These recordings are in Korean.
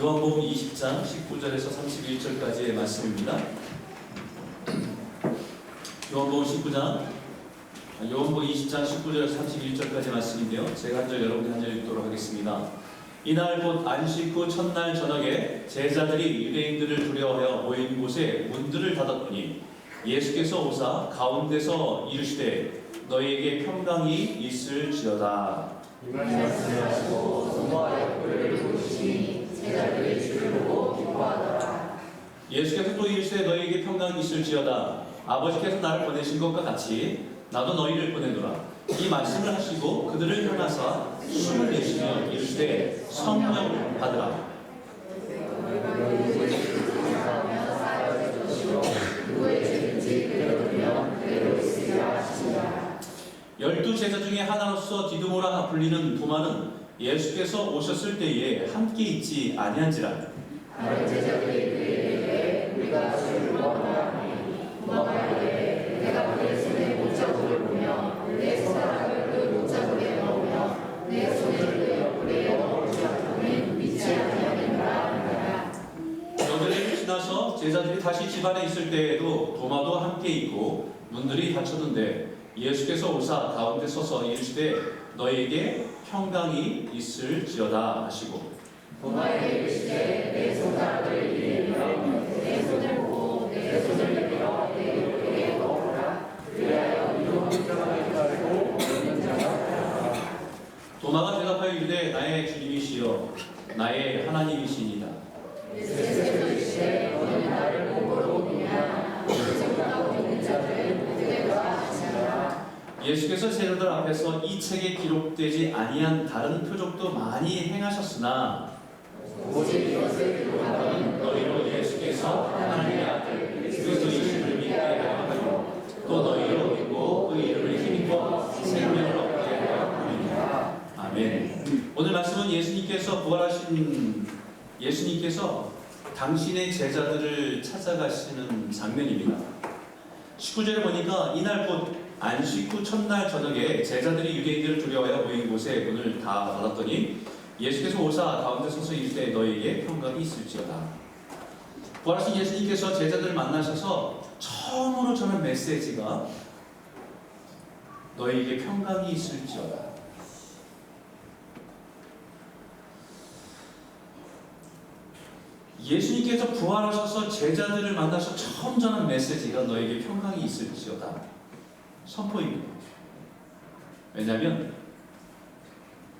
요한복음 20장 19절에서 31절까지의 말씀입니다. 요한복음 20장 19절에서 31절까지 말씀인데요. 제가 한 절, 여러분이 한 절 읽도록 하겠습니다. 이날 곧 안식 후 첫날 저녁에 제자들이 유대인들을 두려워하여 모인 곳에 문들을 닫았더니 예수께서 오사 가운데서 이르시되 너희에게 평강이 있을지어다. 이 말씀하시고 성모와 약불을 부르시니 제자들이 주를 보고 기뻐하더라. 예수께서 또 이르시되 너희에게 평강이 있을지어다. 아버지께서 나를 보내신 것과 같이 나도 너희를 보내노라. 이 말씀을 하시고 그들을 향하사 숨을 내쉬며 이르시되 성령을 받으라. 열두 제자 중에 하나로서 디두모라 불리는 도마는 예수께서 오셨을 때에 함께 있지 아니한지라. 다른 제자들이 그에게 우리가 주를 무엇하라 하니 도마가 이르되 내가 예수의 못자국을 보며 내 손가락을 그 못자국에 넣으며 내 손을 그 옆구리에 넣어주었더니 믿지 아니하느니라 하니라. 여드레를 지나서 제자들이 다시 집안에 있을 때에도 도마도 함께 있고 문들이 닫혔는데 예수께서 오사 가운데 서서 이르시되 너희에게 평강이 있을지어다 하시고 도마에게 이르시되 내 손가락을 이에 넣으며 내 손을 보고 내 손을 내밀어 내 옆구리에 넣어라. 그리하여 이로 평강을 가지고 얻는 자가 되리라. 도마가 대답하여 이르되 나의 주님이시여 나의 하나님이시니이다. 예수께서 이르시되 너는 나를 몸으로 믿느냐 지금하고 믿는 자들은 어떻게 하시느냐. 예수께서 제자들 앞에서 이 책에 기록되지 아니한 다른 표적도 많이 행하셨으나 오직 이것을 기록하는 너희로 예수께서 하나님의 아들 그리스도이심을 믿게 하여 또 너희로 믿고 그 이름을 힘입어 생명을 얻게 하여 하느니라. 아멘. 오늘 말씀은 예수님께서 당신의 제자들을 찾아가시는 장면입니다. 19절에 보니까 이날 곧 안식 후 첫날 저녁에 제자들이 유대인들을 두려워하여 모인 곳에 문을 다 닫았더니 예수께서 오사 가운데 서서 이르시되 너희에게 평강이 있을지어다. 부활하신 예수님께서 제자들을 만나셔서 처음으로 전한 메시지가 너희에게 평강이 있을지어다. 예수님께서 부활하셔서 제자들을 만나서 처음 전한 메시지가 너에게 평강이 있을지어다 선포입니다. 왜냐하면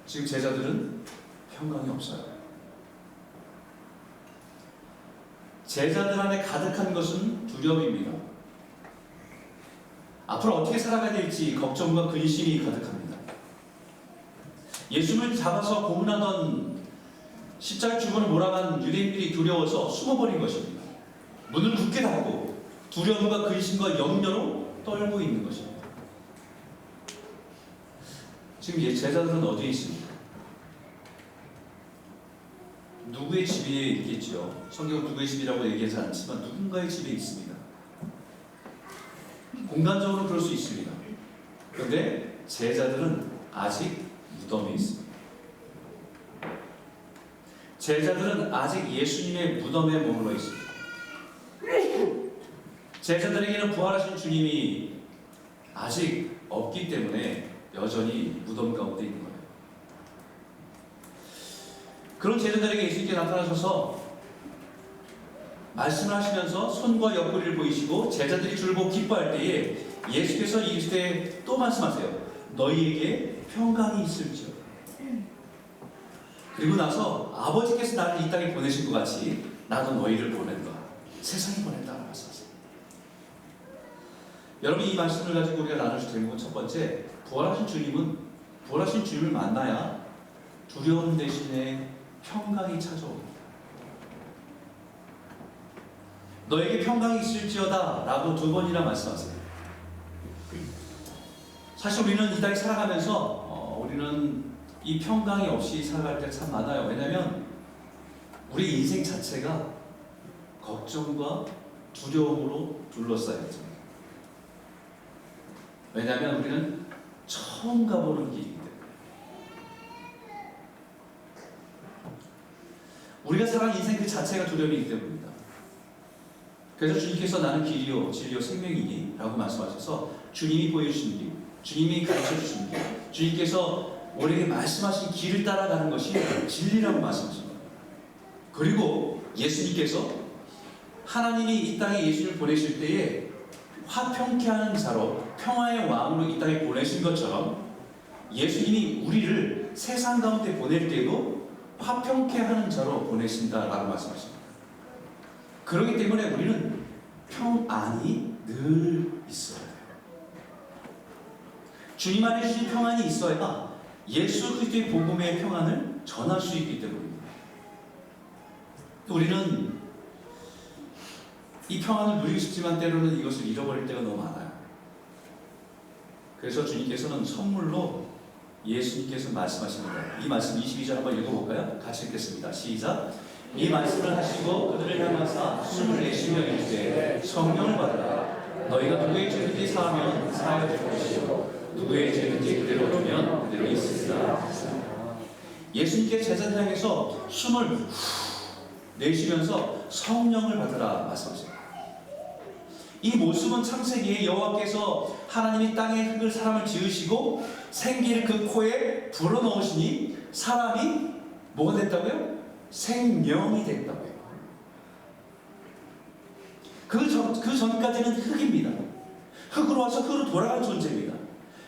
지금 제자들은 평강이 없어요. 제자들 안에 가득한 것은 두려움입니다. 앞으로 어떻게 살아가야 될지 걱정과 근심이 가득합니다. 예수를 잡아서 고문하던 십자가 죽음을 몰아간 유대인들이 두려워서 숨어버린 것입니다. 문을 굳게 닫고 두려움과 근심과 염려로 떨고 있는 것입니다. 지금 제자들은 어디에 있습니까? 누구의 집에 있겠지요? 성경 누구의 집이라고 얘기하지 않지만 누군가의 집에 있습니다. 공간적으로 그럴 수 있습니다. 그런데 제자들은 아직 무덤에 있습니다. 제자들은 아직 예수님의 무덤에 머물러 있습니다. 제자들에게는 부활하신 주님이 아직 없기 때문에 여전히 무덤 가운데 있는 거예요. 그런 제자들에게 예수님께 나타나셔서 말씀을 하시면서 손과 옆구리를 보이시고 제자들이 주를 보고 기뻐할 때에 예수께서 이르시되 또 말씀하세요. 너희에게 평강이 있을지어다. 그리고 나서 아버지께서 나를 이 땅에 보내신 것 같이 나도 너희를 보낸다. 세상에 보낸다라고 말씀하세요. 여러분 이 말씀을 가지고 우리가 나눌 수 되는 건 첫 번째, 부활하신 주님을 만나야 두려움 대신에 평강이 찾아옵니다. 너에게 평강이 있을지어다 라고 두 번이나 말씀하세요. 사실 우리는 이 땅에 살아가면서 우리는 이 평강이 없이 살아갈 때가 참 많아요. 왜냐하면 우리 인생 자체가 걱정과 두려움으로 둘러싸여 있습니다. 왜냐하면 우리는 처음 가보는 길이기 때문에. 우리가 살아가는 인생 그 자체가 두려움이기 때문입니다. 그래서 주님께서 나는 길이요 진리요 생명이니 라고 말씀하셔서 주님이 보여주신 길, 주님이 가르쳐주신 길, 주님께서 우리에게 말씀하신 길을 따라가는 것이 진리라고 말씀하십니다. 그리고 예수님께서 하나님이 이 땅에 예수를 보내실 때에 화평케 하는 자로 평화의 왕으로 이 땅에 보내신 것처럼 예수님이 우리를 세상 가운데 보낼 때도 화평케 하는 자로 보내신다라고 말씀하십니다. 그렇기 때문에 우리는 평안이 늘 있어야 돼요. 주님 안에 주신 평안이 있어야 예수 그리스도의 복음의 평안을 전할 수 있기 때문입니다. 우리는 이 평안을 누리고 싶지만 때로는 이것을 잃어버릴 때가 너무 많아요. 그래서 주님께서는 선물로 예수님께서 말씀하십니다. 이 말씀 22절 한번 읽어볼까요? 같이 읽겠습니다. 시작. 이 말씀을 하시고 그들을 향하사 숨을 내쉬며 이르시되 성령을 받으라. 너희가 누구의 죄든지 사하면 사하여 줄 것이요 누구의 죄든지 그대로 두면 그대로 있으리라. 예수님께 제자들 향해서 숨을 후 내쉬면서 성령을 받으라 말씀하십니다. 이 모습은 창세기에 여호와께서 하나님이 땅의 흙을 사람을 지으시고 생기를 그 코에 불어넣으시니 사람이 뭐가 됐다고요? 생명이 됐다고요. 그 전까지는 흙입니다. 흙으로 와서 흙으로 돌아간 존재입니다.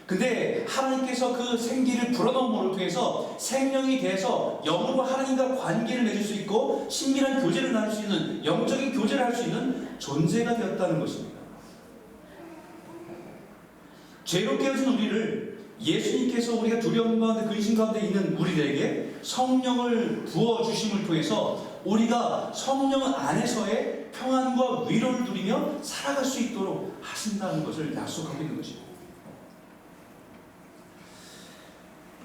근데 하나님께서 그 생기를 불어넣음으로 통해서 생명이 돼서 영으로 하나님과 관계를 맺을 수 있고 친밀한 교제를 나눌 수 있는 영적인 교제를 할 수 있는 존재가 되었다는 것입니다. 죄로 깨어진 우리를 예수님께서 우리가 두려움 가운데 근심 가운데 있는 우리들에게 성령을 부어주심을 통해서 우리가 성령 안에서의 평안과 위로를 누리며 살아갈 수 있도록 하신다는 것을 약속하고 있는 것입니다.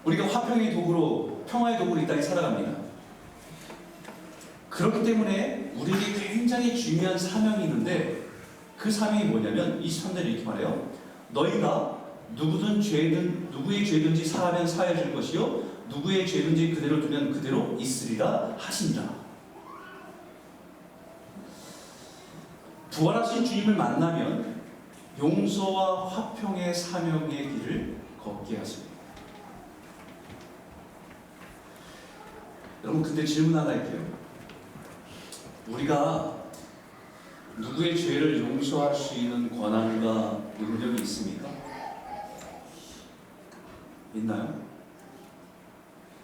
우리가 화평의 도구로 평화의 도구로 이 땅에 살아갑니다. 그렇기 때문에 우리에게 굉장히 중요한 사명이 있는데 그 사명이 뭐냐면 23절에 이렇게 말해요. 너희가 누구의 죄든지 사하면 사하여 줄 것이요 누구의 죄든지 그대로 두면 그대로 있으리라 하신다. 부활하신 주님을 만나면 용서와 화평의 사명의 길을 걷게 하십니다. 여러분 근데 질문 하나 할게요. 우리가 누구의 죄를 용서할 수 있는 권한과 능력이 있습니까? 있나요?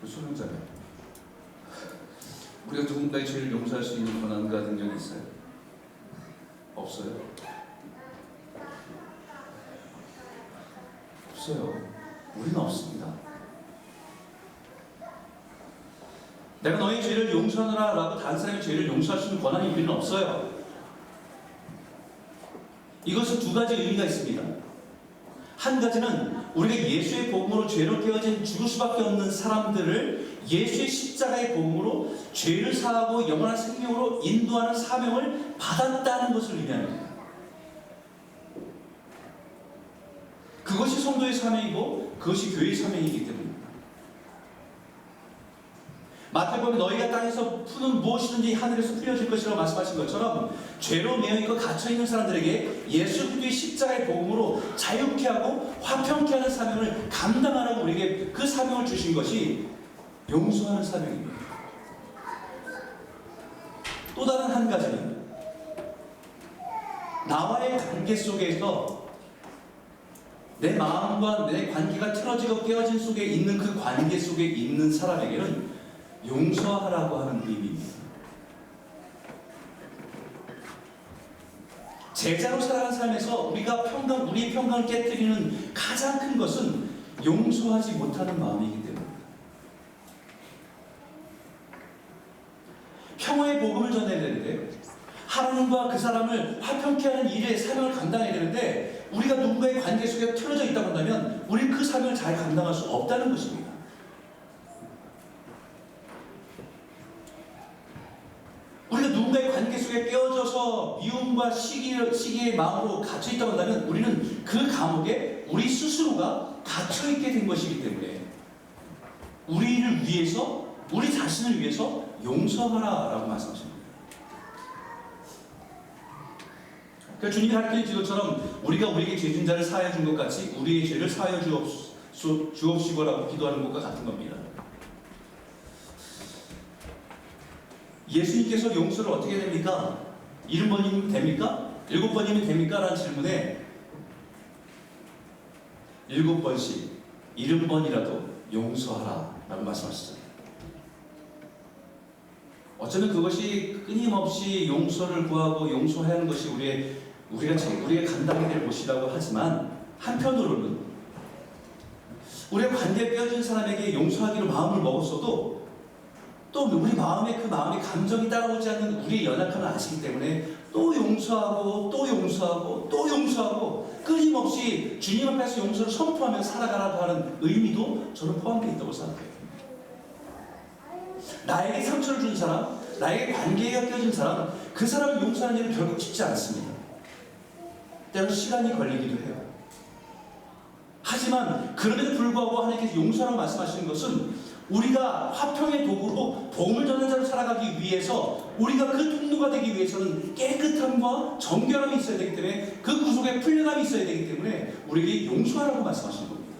소명자가요. 우리가 누군가의 죄를 용서할 수 있는 권한과 능력이 있어요? 없어요. 없어요. 우리는 없습니다. 내가 너의 죄를 용서하노라 라고 다른 사람의 죄를 용서할 수 있는 권한이 우리는 없어요. 이것은 두 가지 의미가 있습니다. 한 가지는 우리가 예수의 복음으로 죄로 깨어진 죽을 수밖에 없는 사람들을 예수의 십자가의 복음으로 죄를 사하고 영원한 생명으로 인도하는 사명을 받았다는 것을 의미합니다. 그것이 성도의 사명이고 그것이 교회의 사명이기 때문입니다. 마태복음에 너희가 땅에서 푸는 무엇이든지 하늘에서 풀려질 것이라고 말씀하신 것처럼 죄로 매여있고 갇혀있는 사람들에게 예수 그리스도의 십자가의 복음으로 자유케 하고 화평케 하는 사명을 감당하라고 우리에게 그 사명을 주신 것이 용서하는 사명입니다. 또 다른 한 가지는 나와의 관계 속에서 내 마음과 내 관계가 틀어지고 깨어진 속에 있는 그 관계 속에 있는 사람에게는 용서하라고 하는 의미입니다. 제자로 살아가는 삶에서 우리의 평강을 깨뜨리는 가장 큰 것은 용서하지 못하는 마음이기 때문입니다. 평화의 복음을 전해야 되는데 하나님과 그 사람을 화평케 하는 일의 사명을 감당해야 되는데 우리가 누군가의 관계 속에 틀어져 있다고 한다면 우리는 그 사명을 잘 감당할 수 없다는 것입니다. 우리가 누군가의 관계 속에 깨어져서 미움과 시기의 마음으로 갇혀있다고 한다면 우리는 그 감옥에 우리 스스로가 갇혀있게 된 것이기 때문에 우리를 위해서, 우리 자신을 위해서 용서하라라고 말씀하십니다. 그러니까 주님이 가르치신 것처럼 우리가 우리에게 죄진 자를 사하여 준 것 같이 우리의 죄를 사하여 주옵시고라고 기도하는 것과 같은 겁니다. 예수님께서 용서를 어떻게 됩니까? 7번이면 됩니까? 7번이면 됩니까? 라는 질문에 7번씩 70번이라도 용서하라 라고 말씀하시잖아요. 어쩌면 그것이 끊임없이 용서를 구하고 용서해야 하는 것이 우리가 감당해야 될 것이라고 하지만, 한편으로는 우리가 관계에 뼈진 사람에게 용서하기로 마음을 먹었어도 또 우리 마음에 그 마음의 감정이 따라오지 않는 우리의 연약함을 아시기 때문에 또 용서하고 또 용서하고 또 용서하고 끊임없이 주님 앞에서 용서를 선포하며 살아가라고 하는 의미도 저는 포함되어 있다고 생각해요. 나에게 상처를 준 사람, 나에게 관계가 껴진 사람, 그 사람을 용서하는 일은 결국 쉽지 않습니다. 때로 시간이 걸리기도 해요. 하지만 그럼에도 불구하고 하나님께서 용서라고 말씀하시는 것은 우리가 화평의 도구로 복음을 전하는 자로 살아가기 위해서, 우리가 그 통로가 되기 위해서는 깨끗함과 정결함이 있어야 되기 때문에, 그 구속에 풀려남이 있어야 되기 때문에 우리에게 용서하라고 말씀하시는 겁니다.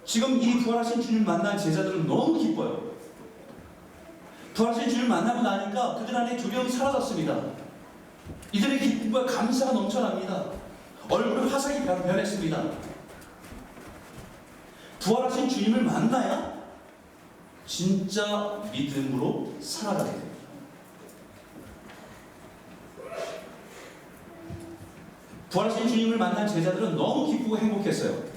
지금 이 부활하신 주님 만난 제자들은 너무 기뻐요. 부활하신 주님 만나고 나니까 그들 안에 두려움이 사라졌습니다. 이들의 기쁨과 감사가 넘쳐납니다. 얼굴에 화상이 변했습니다. 부활하신 주님을 만나야 진짜 믿음으로 살아가게 됩니다. 부활하신 주님을 만난 제자들은 너무 기쁘고 행복했어요.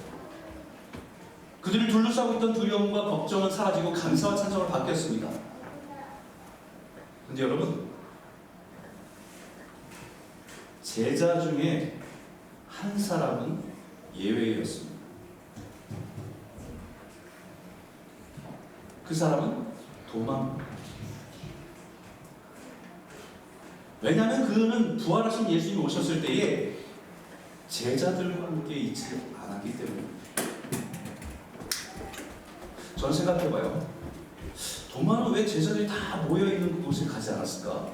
그들을 둘러싸고 있던 두려움과 걱정은 사라지고 감사와 찬송으로 바뀌었습니다. 근데 여러분, 제자 중에 한 사람은 예외였습니다. 그 사람은 도마입니다. 왜냐하면 그는 부활하신 예수님이 오셨을 때에 제자들과 함께 있지 않았기 때문입니다. 저는 생각해봐요. 도마는 왜 제자들이 다 모여있는 곳에 가지 않았을까?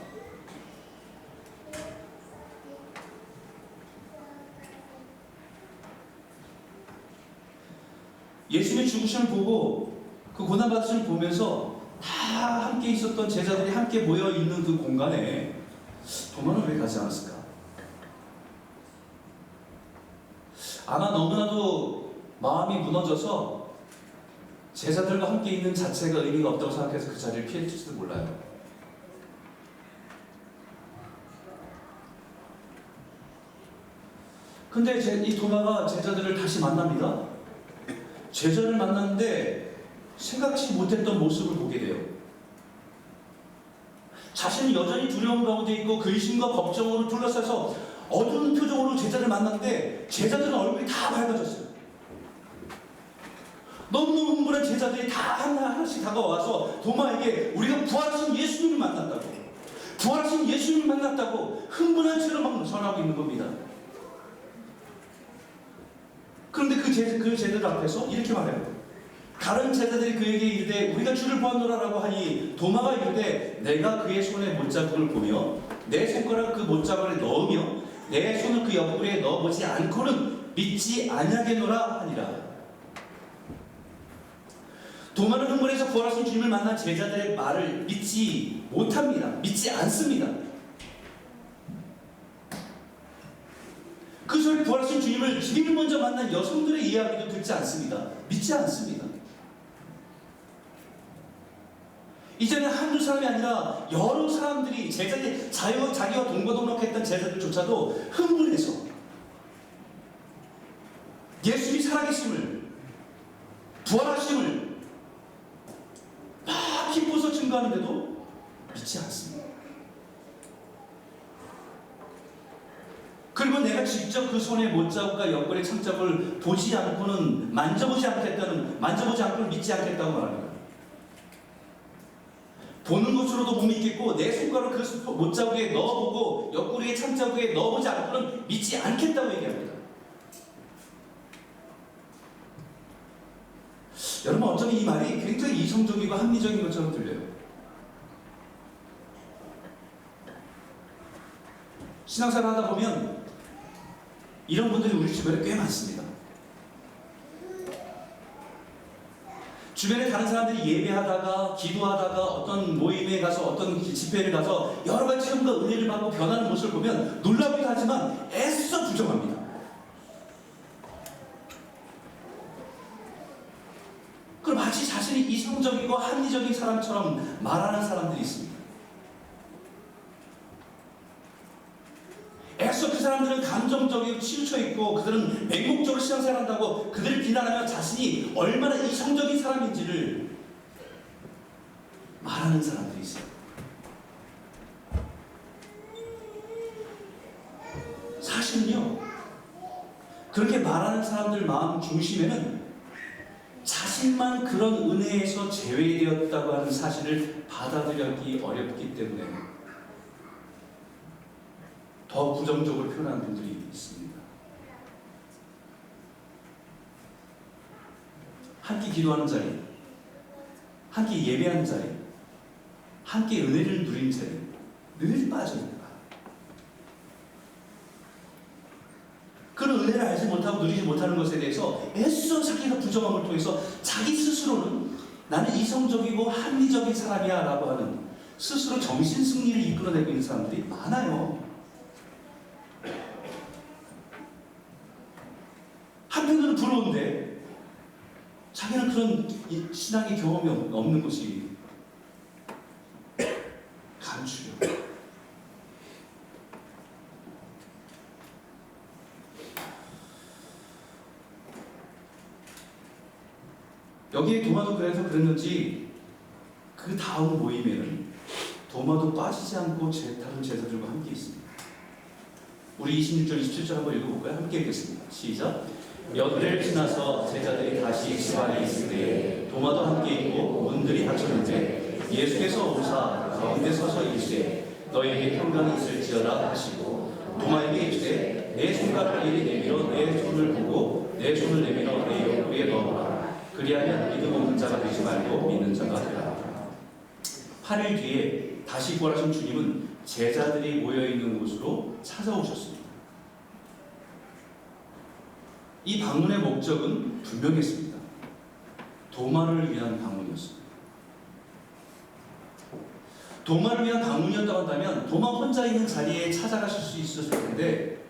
예수님의 죽으심을 보고 그 고난받으심을 보면서 다 함께 있었던 제자들이 함께 모여있는 그 공간에 도마는 왜 가지 않았을까? 아마 너무나도 마음이 무너져서 제자들과 함께 있는 자체가 의미가 없다고 생각해서 그 자리를 피했을지도 몰라요. 근데 이 도마가 제자들을 다시 만납니다. 제자를 만났는데 생각지 못했던 모습을 보게 돼요. 자신은 여전히 두려움 가운데 있고 근심과 걱정으로 둘러싸여서 어두운 표정으로 제자를 만났는데 제자들은 얼굴이 다 밝아졌어요. 너무너무 흥분한 제자들이 다 하나씩 다가와서 도마에게 우리가 부활하신 예수님을 만났다고, 부활하신 예수님을 만났다고 흥분한 채로 막 전하고 있는 겁니다. 그런데 그 제자들 앞에서 이렇게 말해요. 다른 제자들이 그에게 이르되 우리가 주를 보았노라라고 하니 도마가 이르되 내가 그의 손에 못자국을 보며 내 손가락 그 못자국을 넣으며 내 손을 그 옆구리에 넣어보지 않고는 믿지 아니하겠노라 하니라. 도마는 흥분해서 부활하신 주님을 만난 제자들의 말을 믿지 못합니다. 믿지 않습니다. 그 소리 부활하신 주님을 제일 먼저 만난 여성들의 이야기도 듣지 않습니다. 믿지 않습니다. 이제는 한두 사람이 아니라 여러 사람들이 제자들이 자기와 동거동락했던 제자들조차도 흥분해서 예수님이 살아계심을, 부활하심을 막 기뻐서 증거하는데도 믿지 않습니다. 그리고 내가 직접 그 손의 못자국과 옆구리 창자국을 보지 않고는 만져보지 않고는 믿지 않겠다고 말합니다. 보는 것으로도 못 믿겠고 내 손가락을 그 못자국에 넣어보고 옆구리의 창자국에 넣어보지 않고는 믿지 않겠다고 얘기합니다. 여러분 어쩌면 이 말이 굉장히 이성적이고 합리적인 것처럼 들려요. 신앙생활 하다 보면 이런 분들이 우리 주변에 꽤 많습니다. 주변에 다른 사람들이 예배하다가 기도하다가 어떤 모임에 가서 어떤 집회를 가서 여러 가지 체험과 은혜를 받고 변하는 모습을 보면 놀라기도 하지만 애써 부정합니다. 그리고 마치 자신이 이성적이고 합리적인 사람처럼 말하는 사람들이 있습니다. 애써 그 사람들은 감정적이고 치우쳐 있고 그들은 맹목적으로 신앙생활한다고 그들을 비난하며 자신이 얼마나 이성적인 사람인지를 말하는 사람들이 있어요. 사실은요, 그렇게 말하는 사람들 마음 중심에는 자신만 그런 은혜에서 제외되었다고 하는 사실을 받아들이기 어렵기 때문에 더 부정적으로 표현하는 분들이 있습니다. 함께 기도하는 자리, 함께 예배하는 자리, 함께 은혜를 누리는 자리 늘 빠져있다. 그런 은혜를 알지 못하고 누리지 못하는 것에 대해서 애써 자기가 부정함을 통해서 자기 스스로는 나는 이성적이고 합리적인 사람이야 라고 하는 스스로 정신승리를 이끌어내고 있는 사람들이 많아요. 한편으로는 부러운데 자기는 그런 신앙의 경험이 없는 것이 감추려. 여기에 도마도 그래서 그랬는지 그 다음 모임에는 도마도 빠지지 않고 다른 제자들과 함께 있습니다. 우리 26절, 27절 한번 읽어볼까요? 함께 읽겠습니다. 시작. 몇 해를 지나서 제자들이 다시 집 안에 있을 때에 도마도 함께 있고 문들이 닫혔는데 예수께서 오사 가운데 서서 이르시되 너에게 평강이 있을지어다 하시고 도마에게 이르시되 내 손가락을 이리 내밀어 내 손을 보고 내 손을 내밀어 내 옆구리에 넣어보라. 그리하면 믿음 없는 자가 되지 말고 믿는 자가 되라. 8일 뒤에 다시 부활하신 주님은 제자들이 모여있는 곳으로 찾아오셨습니다. 이 방문의 목적은 분명했습니다. 도마를 위한 방문이었습니다. 도마를 위한 방문이었다고 한다면 도마 혼자 있는 자리에 찾아가실 수 있었을 텐데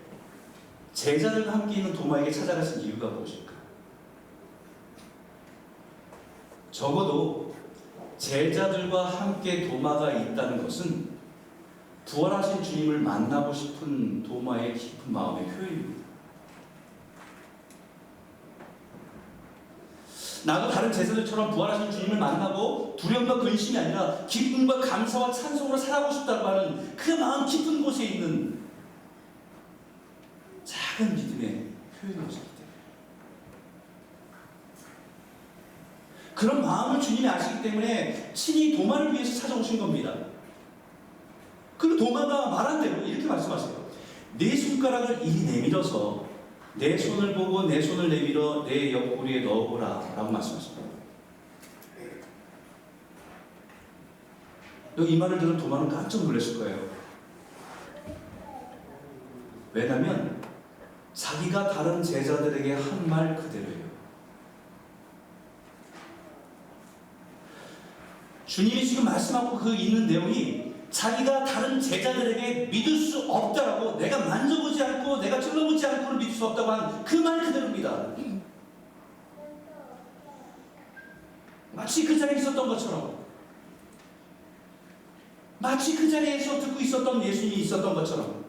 제자들과 함께 있는 도마에게 찾아가신 이유가 무엇일까? 적어도 제자들과 함께 도마가 있다는 것은 부활하신 주님을 만나고 싶은 도마의 깊은 마음의 표현입니다. 나도 다른 제자들처럼 부활하신 주님을 만나고 두려움과 근심이 아니라 기쁨과 감사와 찬송으로 살아가고 싶다고 하는 그 마음 깊은 곳에 있는 작은 믿음의 표현이었기 때문에 그런 마음을 주님이 아시기 때문에 친히 도마를 위해서 찾아오신 겁니다. 그 도마가 말한 대로 이렇게 말씀하세요. 네 손가락을 이리 내밀어서 내 손을 보고 내 손을 내밀어 내 옆구리에 넣어보라 라고 말씀하십니다. 여기 이 말을 들은 도마는 깜짝 놀랐을 거예요. 왜냐하면 자기가 다른 제자들에게 한 말 그대로예요. 주님이 지금 말씀하고 그 있는 내용이 자기가 다른 제자들에게 믿을 수 없다라고, 내가 만져보지 않고 내가 찔러보지 않고는 믿을 수 없다고 한 그 말 그대로입니다. 마치 그 자리에 있었던 것처럼, 마치 그 자리에서 듣고 있었던 예수님이 있었던 것처럼.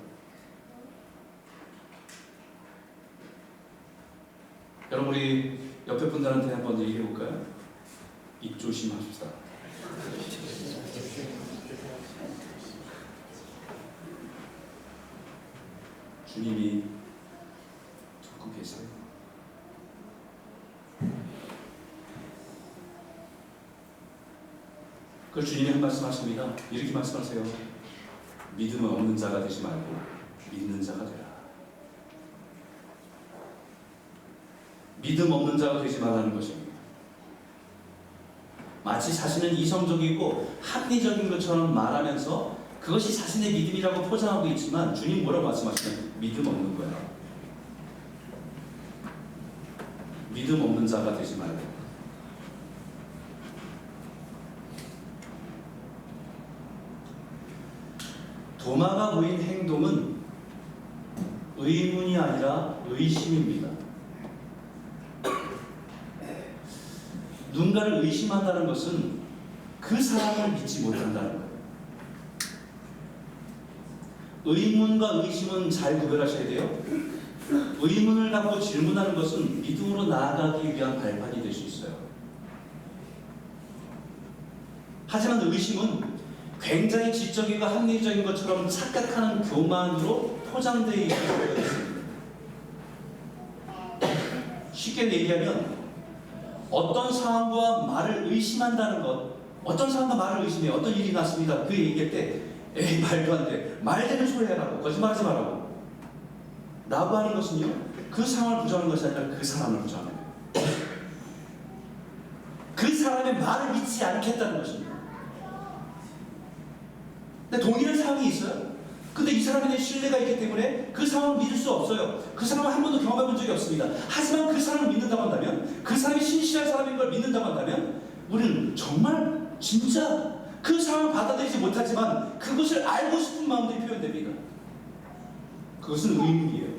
여러분, 우리 옆에 분들한테 한번 얘기해 볼까요? 입 조심합시다. 주님이 듣고 계세요. 그 주님이 한 말씀 하십니다. 이렇게 말씀하세요. 믿음은 없는 자가 되지 말고 믿는 자가 되라. 믿음 없는 자가 되지 말라는 것입니다. 마치 자신은 이성적이고 합리적인 것처럼 말하면서 그것이 자신의 믿음이라고 포장하고 있지만 주님 뭐라고 말씀하시나요? 믿음 없는 거야. 믿음 없는 자가 되지 말고. 도마가 보인 행동은 의문이 아니라 의심입니다. 누군가를 의심한다는 것은 그 사람을 믿지 못한다는 거예요. 의문과 의심은 잘 구별하셔야 돼요. 의문을 갖고 질문하는 것은 믿음으로 나아가기 위한 발판이 될 수 있어요. 하지만 의심은 굉장히 지적이고 합리적인 것처럼 착각하는 교만으로 포장되어 있는 경우가 있습니다. 쉽게 얘기하면 어떤 상황과 말을 의심한다는 것, 어떤 상황과 말을 의심해 어떤 일이 났습니다. 그 얘기할 때 에이 말도 안 돼. 말되는 소리 해라고. 거짓말하지 말라고. 라고 하는 것은요. 그 상황을 부정하는 것이 아니라 그 사람을 부정하는 거예요. 그 사람의 말을 믿지 않겠다는 것입니다. 근데 동일한 상황이 있어요. 근데 이 사람에 대한 신뢰가 있기 때문에 그 상황을 믿을 수 없어요. 그 사람을 한 번도 경험해 본 적이 없습니다. 하지만 그 사람을 믿는다고 한다면, 그 사람이 신실한 사람인 걸 믿는다고 한다면 우리는 정말 진짜 그 상황을 받아들이지 못하지만 그것을 알고 싶은 마음들이 표현됩니다. 그것은 의문이에요.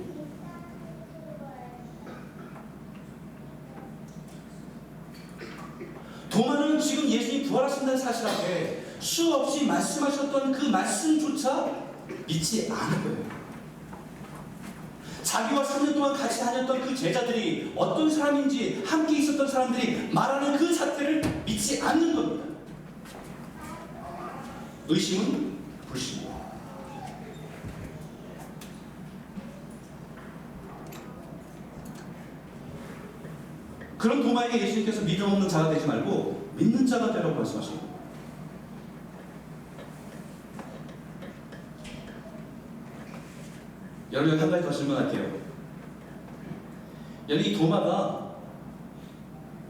도마는 지금 예수님이 부활하신다는 사실 앞에 수없이 말씀하셨던 그 말씀조차 믿지 않은 거예요. 자기와 3년 동안 같이 다녔던 그 제자들이 어떤 사람인지 함께 있었던 사람들이 말하는 그 자체를 믿지 않는 겁니다. 의심은 불신이에요. 그런 도마에게 예수님께서 믿음 없는 자가 되지 말고 믿는 자가 되라고 말씀하십니다. 여러분 한 가지 더 질문할게요. 여러분 이 도마가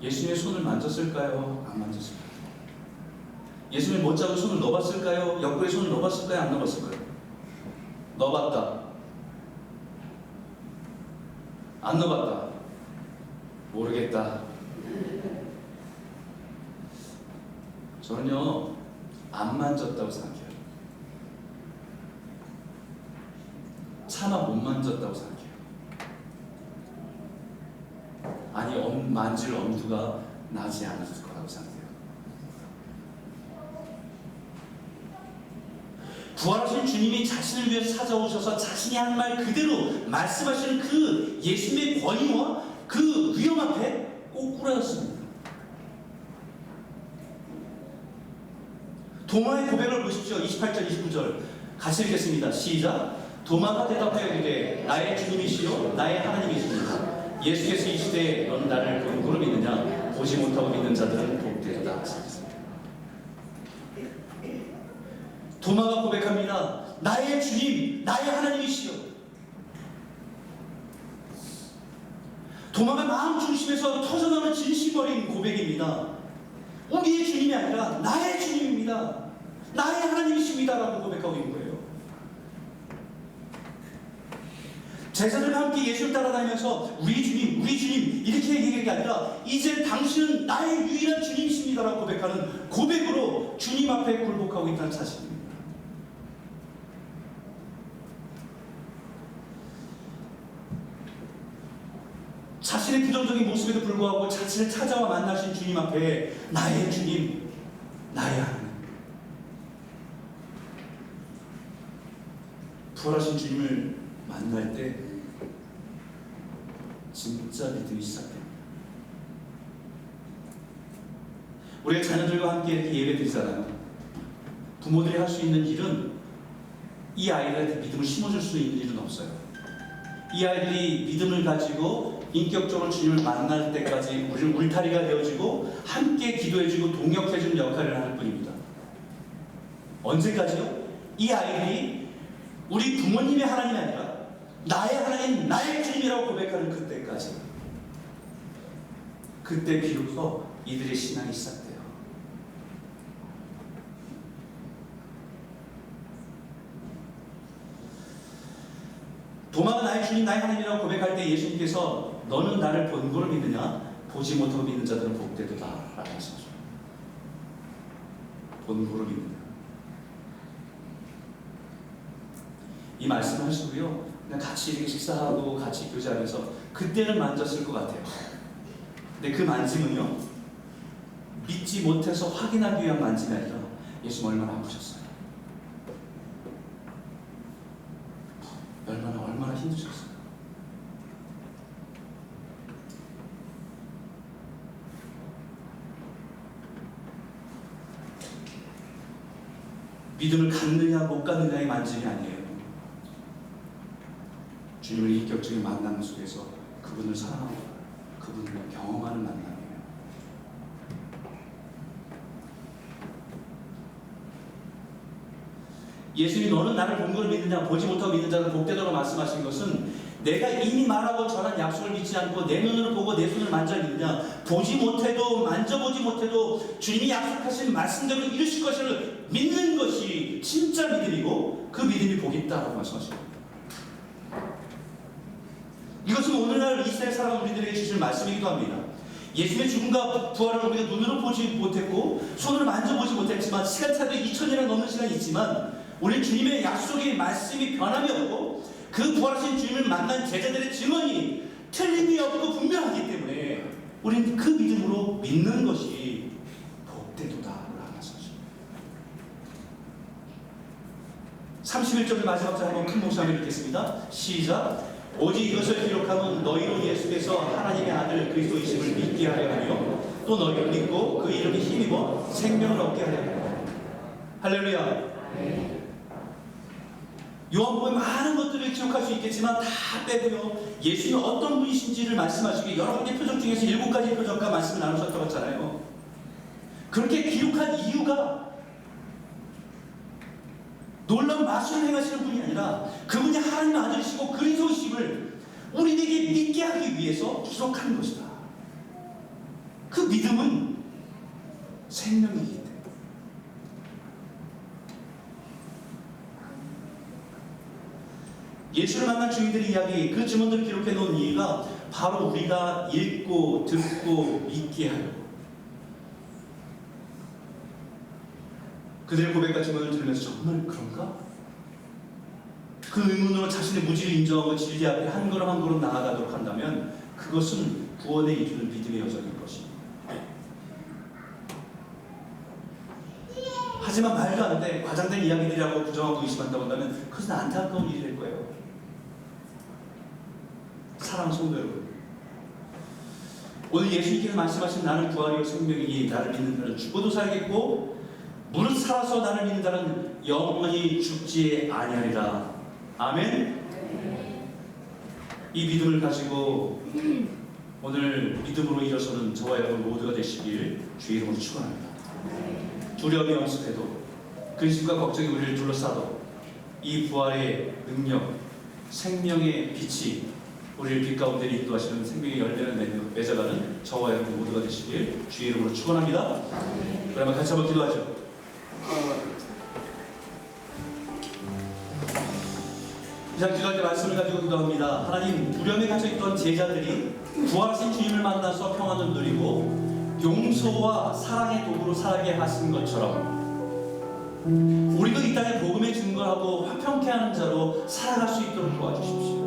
예수님의 손을 만졌을까요? 안 만졌을까요? 예수님의 못잡은 손을 넣어봤을까요? 옆구리에 손을 넣어봤을까요? 안 넣어봤을까요? 넣어봤다. 안 넣어봤다. 모르겠다. 저는요 안 만졌다고 생각해요. 차마 못 만졌다고 생각해요. 아니 만질 엄두가 나지 않았을 거라고 생각해요. 부활하신 주님이 자신을 위해서 찾아오셔서 자신이 한 말 그대로 말씀하시는 그 예수님의 권위와 그 위험 앞에 꼬꾸라졌습니다. 도마의 고백을 보십시오. 28절 29절 같이 읽겠습니다. 시작. 도마가 대답하여 이르되 나의 주님이시요 나의 하나님이시니라. 예수께서 이 시대에 너는 나를 본고로 믿느냐 보지 못하고 믿는 자들은 복되도다. 도마가 고백합니다. 나의 주님 나의 하나님이시요. 도마가 마음 중심에서 터져나오는 진심 어린 고백입니다. 우리의 주님이 아니라 나의 주님입니다. 나의 하나님이십니다 라고 고백하고 있는 거예요. 제자들과 함께 예수를 따라다니면서 우리 주님 이렇게 얘기하는 게 아니라 이제 당신은 나의 유일한 주님이십니다 라고 고백하는 고백으로 주님 앞에 굴복하고 있다는 사실입니다. 자신의 부정적인 모습에도 불구하고 자신을 찾아와 만나신 주님 앞에 나의 주님, 나의 하나님. 부활하신 주님을 만날 때 진짜 믿음이 시작됩니다. 우리가 자녀들과 함께 이렇게 예배 드리잖아요. 부모들이 할 수 있는 일은 이 아이들한테 믿음을 심어줄 수 있는 일은 없어요. 이 아이들이 믿음을 가지고 인격적으로 주님을 만날 때까지 우리 울타리가 되어지고 함께 기도해주고 동역해주는 역할을 하는 뿐입니다. 언제까지요? 이 아이들이 우리 부모님의 하나님이 아니라 나의 하나님, 나의 주님이라고 고백하는 그때까지. 그때 비로소 이들의 신앙이 시작돼요. 도마가 나의 주님 나의 하나님이라고 고백할 때 예수님께서 너는 나를 본고로 믿느냐? 보지 못하고 믿는 자들은 복되도다 라고 하셨죠. 본고로 믿느냐. 이 말씀을 하시고요. 그냥 같이 이렇게 식사하고 같이 교제하면서 그때는 만졌을 것 같아요. 근데 그 만짐은요, 믿지 못해서 확인하기 위한 만짐이 아니라 예수님 얼마나 아프셨어요. 얼마나 힘드셨어요. 믿음을 갖느냐 못 갖느냐의 만짐이 아니에요. 주님을 인격적인 만남 속에서 그분을 사랑하고 그분을 경험하는 만남이에요. 예수님이 너는 나를 본 걸 믿느냐 보지 못하고 믿는 자는 복되도록 말씀하신 것은 내가 이미 말하고 전한 약속을 믿지 않고 내 눈으로 보고 내 손을 만져 믿느냐, 보지 못해도 만져보지 못해도 주님이 약속하신 말씀대로 이루실 것을 믿는 것이 진짜 믿음이고 그 믿음이 복이 있다라고 말씀하십니다. 이것은 오늘날 이 시대에 살아가는 우리들에게 주실 말씀이기도 합니다. 예수님의 죽음과 부활을 우리가 눈으로 보지 못했고 손으로 만져보지 못했지만 시간차도 2000년이 넘는 시간이 있지만 우리 주님의 약속의 말씀이 변함이 없고 그 부활하신 주님을 만난 제자들의 증언이 틀림이 없고 분명하기 때문에 우리는 그 믿음으로 믿는 것이 복되도다라고 말씀하십니다. 31절의 마지막 절 한번 큰 목소리로 읽겠습니다. 시작. 오직 이것을 기록하면 너희로 예수께서 하나님의 아들 그리스도이심을 믿게 하려 하며 또 너희를 믿고 그 이름에 힘입어 생명을 얻게 하려 하며. 할렐루야. 요한복음에 많은 것들을 기록할 수 있겠지만 다 빼고요, 예수님이 어떤 분이신지를 말씀하시기 여러 가지 표적 중에서 7가지 표적과 말씀을 나누셨다고 했잖아요. 그렇게 기록한 이유가 놀라운 마술을 행하시는 분이 아니라 그분이 하나님의 아들이시고 그리스도이심을 우리에게 믿게 하기 위해서 기록하는 것이다. 그 믿음은 생명이기 때문에. 예수를 만난 주인들의 이야기, 그 증언들을 기록해 놓은 이유가 바로 우리가 읽고 듣고 믿게 하려고. 그들의 고백과 증언을 들으면서 정말 그런가? 그 의문으로 자신의 무지를 인정하고 진리 앞에 한 걸음 한 걸음 나아가도록 한다면 그것은 구원에 이르는 믿음의 여정일 것입니다. 하지만 말도 안 돼 과장된 이야기들이라고 부정하고 의심한다고 한다면 그것은 안타까운 일이 될 거예요. 사랑 성도 여러분, 오늘 예수님께서 말씀하신 나는 부활이요 생명이니 나를 믿는 자는 죽어도 살겠고 무릇 살아서 나를 믿는 자는 영원히 죽지 아니하리라. 아멘. 이 믿음을 가지고 오늘 믿음으로 일어서는 저와 여러분 모두가 되시길 주의 이름으로 축원합니다. 두려움이 엄습해도 근심과 걱정이 우리를 둘러싸도 이 부활의 능력, 생명의 빛이 우리를 빛 가운데 인도하시는 생명의 열매를 맺어가는 저와 여러분 모두가 되시길 주의 이름으로 축원합니다. 그러면 같이 한번 기도하죠. 이상 기도할 때 말씀을 가지고 기도합니다. 하나님, 두려움에 갇혀있던 제자들이 부활하신 주님을 만나서 평안을 누리고 용서와 사랑의 도구로 살게 하신 것처럼 우리도 이 땅에 복음의 증거하고 화평케 하는 자로 살아갈 수 있도록 도와주십시오.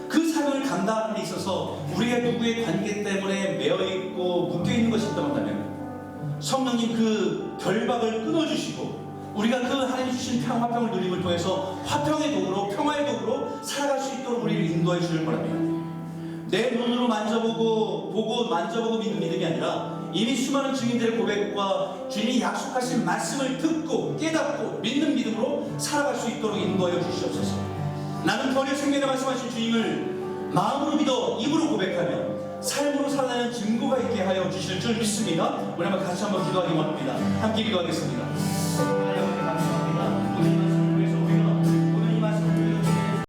그 사명을 감당하는 데 있어서 우리가 누구의 관계 때문에 매어있고 묶여있는 것이 있다고 한다면 성령님 그 결박을 끊어주시고 우리가 그 하나님 주신 화평을 누림을 통해서 화평의 도구로 평화의 도구로 살아갈 수 있도록 우리를 인도해 주실 거랍니다. 내 눈으로 만져보고 믿는 믿음이 아니라 이미 수많은 증인들의 고백과 주님이 약속하신 말씀을 듣고 깨닫고 믿는 믿음으로 살아갈 수 있도록 인도하여 주시옵소서. 나는 번역 생명의 말씀하신 주님을 마음으로 믿어 입으로 고백하며 삶으로 살아가는 증거가 있게 하여 주실 줄 믿습니다. 우리 한번 같이 한번 기도하기 원합니다. 함께 기도하겠습니다. 하나님 감사합니다.